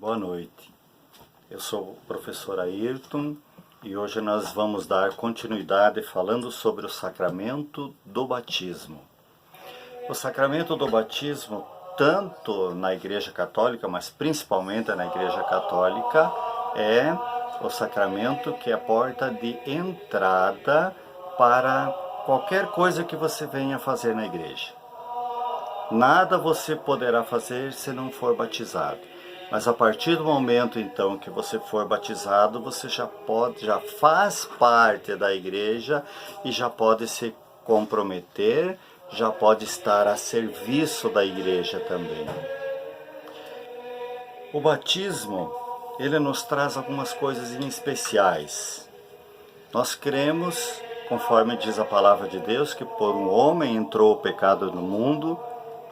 Boa noite, eu sou o professor Ayrton e hoje nós vamos dar continuidade falando sobre o sacramento do batismo. O sacramento do batismo, tanto na Igreja Católica, mas principalmente na Igreja Católica, é o sacramento que é a porta de entrada para qualquer coisa que você venha fazer na igreja. Nada você poderá fazer se não for batizado. Mas a partir do momento então que você for batizado, você já faz parte da igreja e já pode se comprometer, já pode estar a serviço da igreja também. O batismo, ele nos traz algumas coisas em especiais. Nós cremos, conforme diz a palavra de Deus, que por um homem entrou o pecado no mundo,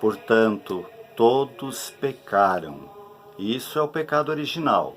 portanto, todos pecaram. Isso é o pecado original.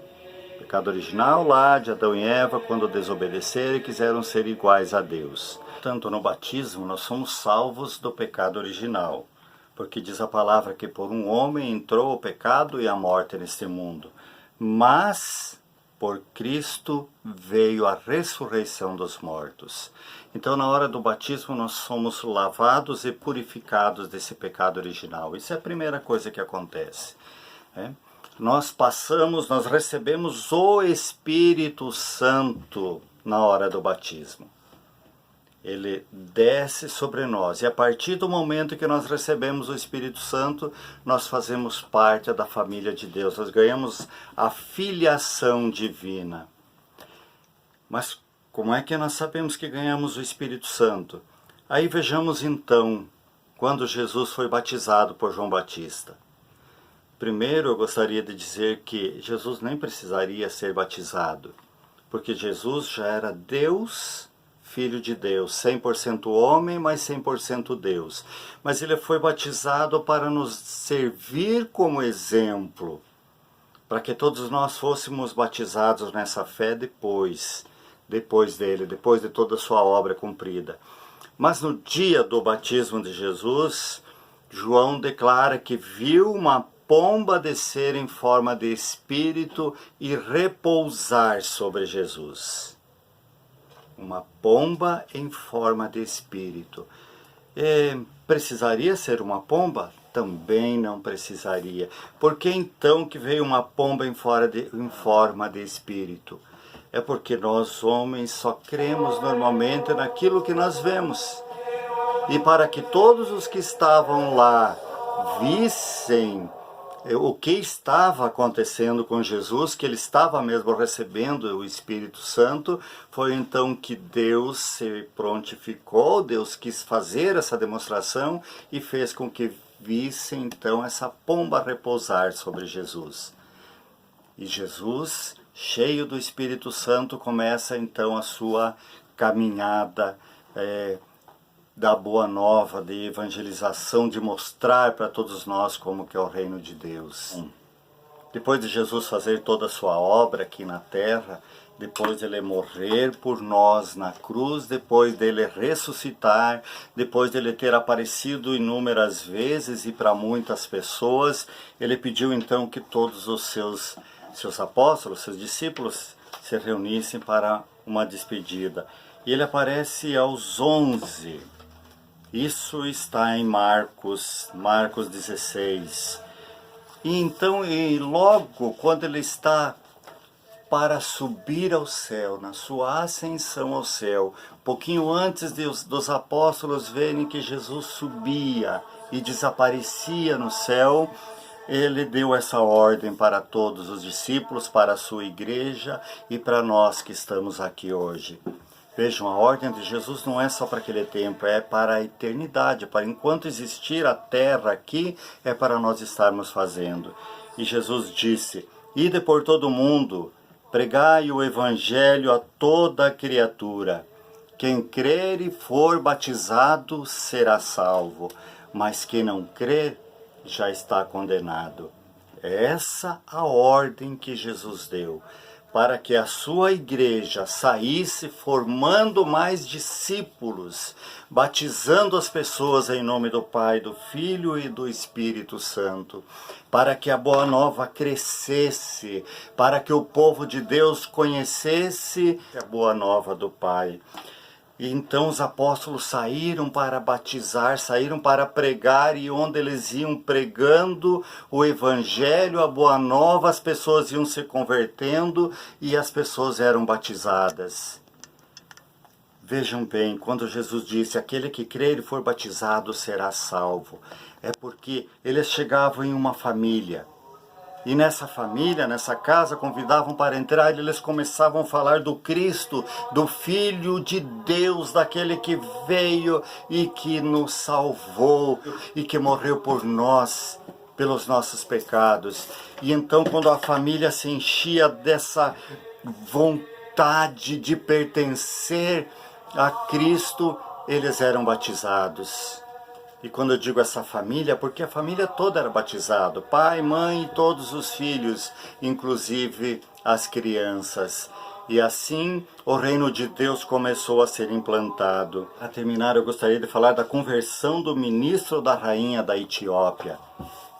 O pecado original lá de Adão e Eva, quando desobedeceram e quiseram ser iguais a Deus. Tanto no batismo, nós somos salvos do pecado original. Porque diz a palavra que por um homem entrou o pecado e a morte neste mundo. Mas por Cristo veio a ressurreição dos mortos. Então, na hora do batismo, nós somos lavados e purificados desse pecado original. Isso é a primeira coisa que acontece. Nós recebemos o Espírito Santo na hora do batismo. Ele desce sobre nós. E a partir do momento que nós recebemos o Espírito Santo, nós fazemos parte da família de Deus. Nós ganhamos a filiação divina. Mas como é que nós sabemos que ganhamos o Espírito Santo? Aí vejamos então, quando Jesus foi batizado por João Batista. Primeiro eu gostaria de dizer que Jesus nem precisaria ser batizado, porque Jesus já era Deus, Filho de Deus, 100% homem, mas 100% Deus. Mas ele foi batizado para nos servir como exemplo, para que todos nós fôssemos batizados nessa fé depois de toda a sua obra cumprida. Mas no dia do batismo de Jesus, João declara que viu uma pomba descer em forma de espírito e repousar sobre Jesus. Uma pomba em forma de espírito. Precisaria ser uma pomba? Também não precisaria. Por que então que veio uma pomba em forma de espírito? É porque nós homens só cremos normalmente naquilo que nós vemos. E para que todos os que estavam lá vissem o que estava acontecendo com Jesus, que ele estava mesmo recebendo o Espírito Santo, foi então que Deus se prontificou, Deus quis fazer essa demonstração e fez com que vissem então essa pomba repousar sobre Jesus. E Jesus, cheio do Espírito Santo, começa então a sua caminhada da boa nova, de evangelização, de mostrar para todos nós como que é o reino de Deus. Depois de Jesus fazer toda a sua obra aqui na terra, depois de ele morrer por nós na cruz, depois dele ressuscitar, depois dele ter aparecido inúmeras vezes e para muitas pessoas, ele pediu então que todos os seus apóstolos, seus discípulos, se reunissem para uma despedida. E ele aparece aos 11. Isso está em Marcos 16. E então, logo quando ele está para subir ao céu, na sua ascensão ao céu, pouquinho antes dos apóstolos verem que Jesus subia e desaparecia no céu, ele deu essa ordem para todos os discípulos, para a sua igreja e para nós que estamos aqui hoje. Vejam, a ordem de Jesus não é só para aquele tempo, é para a eternidade, para enquanto existir a terra aqui, é para nós estarmos fazendo. E Jesus disse: ide por todo o mundo, pregai o evangelho a toda criatura. Quem crer e for batizado será salvo, mas quem não crer já está condenado. É essa a ordem que Jesus deu. para que a sua igreja saísse formando mais discípulos, batizando as pessoas em nome do Pai, do Filho e do Espírito Santo, para que a Boa Nova crescesse, para que o povo de Deus conhecesse a Boa Nova do Pai. E então os apóstolos saíram para batizar, saíram para pregar, e onde eles iam pregando o evangelho, a boa nova, as pessoas iam se convertendo e as pessoas eram batizadas. Vejam bem, quando Jesus disse, aquele que crer e for batizado será salvo, é porque eles chegavam em uma família. E nessa família, nessa casa, convidavam para entrar e eles começavam a falar do Cristo, do Filho de Deus, daquele que veio e que nos salvou e que morreu por nós, pelos nossos pecados. E então, quando a família se enchia dessa vontade de pertencer a Cristo, eles eram batizados. E quando eu digo essa família, porque a família toda era batizada, pai, mãe e todos os filhos, inclusive as crianças. E assim o reino de Deus começou a ser implantado. Para terminar, eu gostaria de falar da conversão do ministro da rainha da Etiópia.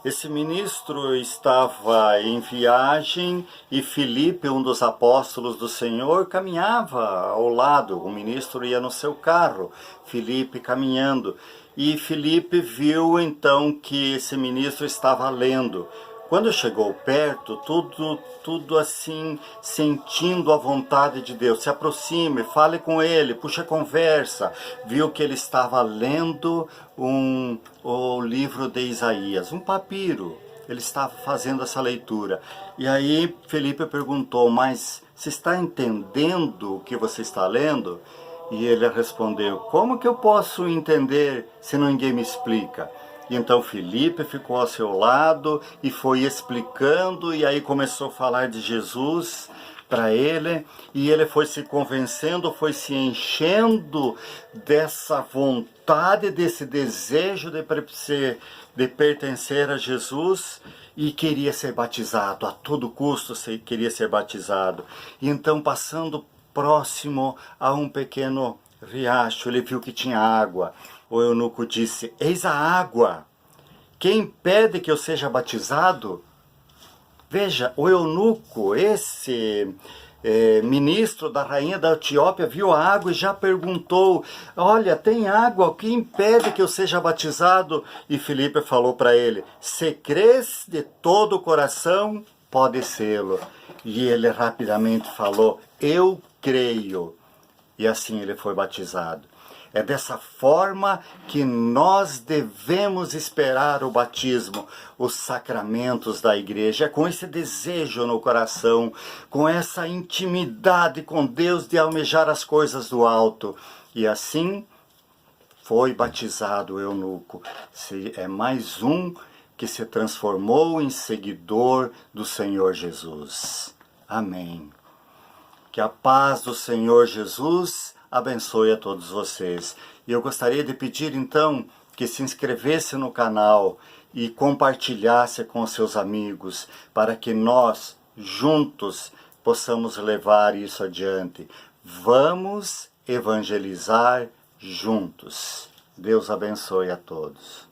Esse ministro estava em viagem e Filipe, um dos apóstolos do Senhor, caminhava ao lado. O ministro ia no seu carro, Filipe caminhando. E Filipe viu então que esse ministro estava lendo. Quando chegou perto, tudo assim, sentindo a vontade de Deus, se aproxime, fale com ele, puxa conversa. Viu que ele estava lendo o livro de Isaías, um papiro. Ele estava fazendo essa leitura. E aí Felipe perguntou, mas você está entendendo o que você está lendo? E ele respondeu, como que eu posso entender se ninguém me explica? E então Filipe ficou ao seu lado e foi explicando, e aí começou a falar de Jesus para ele, e ele foi se convencendo, foi se enchendo dessa vontade, desse desejo de pertencer a Jesus, e queria ser batizado, a todo custo queria ser batizado. E então, passando próximo a um pequeno riacho, ele viu que tinha água. O eunuco disse, eis a água, quem impede que eu seja batizado? Veja, o eunuco, esse ministro da rainha da Etiópia, viu a água e já perguntou, olha, tem água, o que impede que eu seja batizado? E Filipe falou para ele, se crês de todo o coração, pode sê-lo. E ele rapidamente falou, eu creio. E assim ele foi batizado. É dessa forma que nós devemos esperar o batismo, os sacramentos da igreja. É com esse desejo no coração, com essa intimidade com Deus de almejar as coisas do alto. E assim foi batizado o eunuco. É mais um que se transformou em seguidor do Senhor Jesus. Amém. Que a paz do Senhor Jesus abençoe a todos vocês. E eu gostaria de pedir então que se inscrevesse no canal e compartilhasse com seus amigos, para que nós juntos possamos levar isso adiante. Vamos evangelizar juntos. Deus abençoe a todos.